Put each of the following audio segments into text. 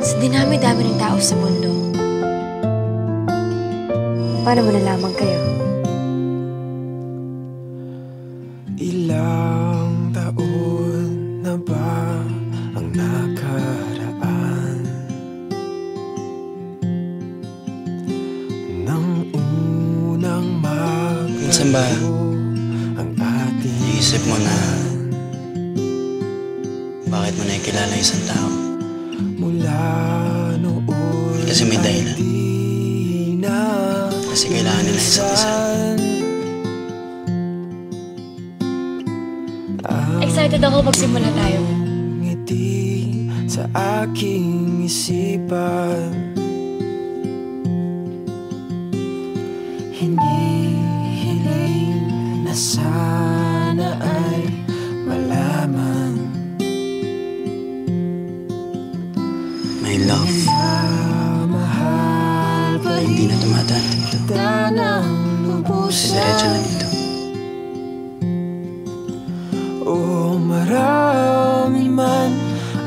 Sa dinami-dami ng tao sa mundo, paano mo nalaman kayo? Ilang taon na ba ang nakaraan nang unang minsan ba ang ating naisip mo na bakit mo nakikilala isang tao? mula noon Kasi may dahilan. Kasi kailangan nila isa't isa. Excited ako magsimula tayo. Ngiti sa aking isipan, hinihiling na sana ay malaman. My love, Mahal pa hindi na tumataan dito. kita ng Kasi diretso na lubusan. dito. O marami man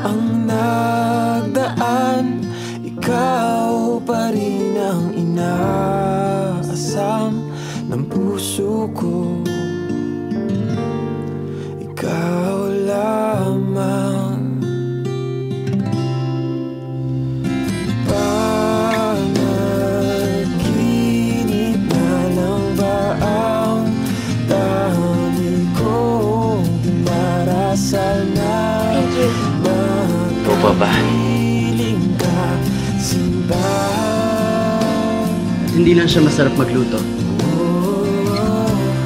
ang nagdaan, ikaw pa rin ang inaasam ng puso ko. Ikaw lamang. Panaginip na lang ba ang dami kong dinarasal na Thank you. O ba? magpiling ka simba? At hindi lang siya masarap magluto.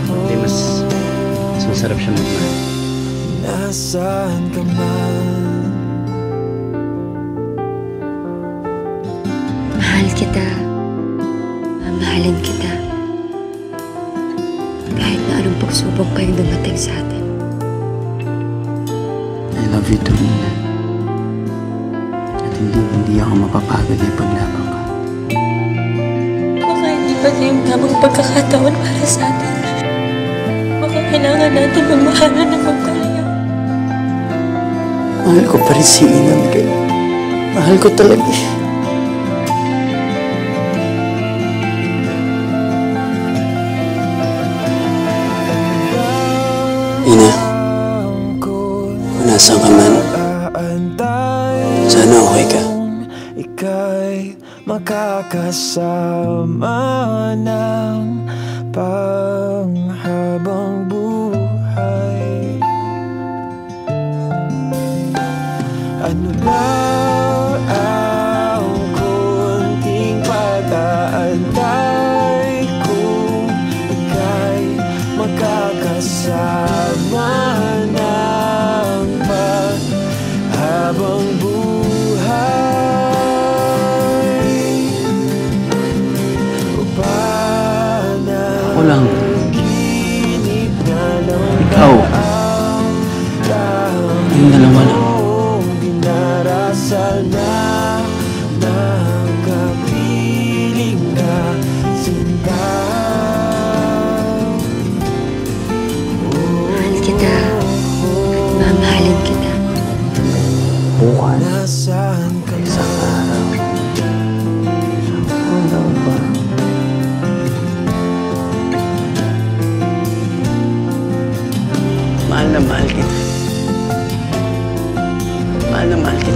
Hindi, mas masarap siya magmahal. Nasaan ka man? Mahal kita. Mamahalin kita. Kahit na anong pagsubok kayong dumating sa atin. I love you too, Nina. At hindi ako mapapagod na ipaglaban ka. Baka hindi pa na yung tamang pagkakataon para sa atin. Baka kailangan natin mamahalan ng magkalayo. Mahal ko pa rin si Ina, Miguel. Mahal ko talaga siya. Ina, kung nasaan ka man, sana okay ka. Ika'y makakasama ng panghabang buhay. Ano ba ang konting pag-aantay kung ika'y makakasama ng panghabang buhay? Ako lang. Panaginip na lang Ikaw. Yung dalawa lang. dinarasal na nakapiling ka sinta. Mahal kita. At mamahalin kita. Bukas. Nasaan ka Isang man? araw. Ano ba? Mahal na mahal kita. Mahal na mahal kita.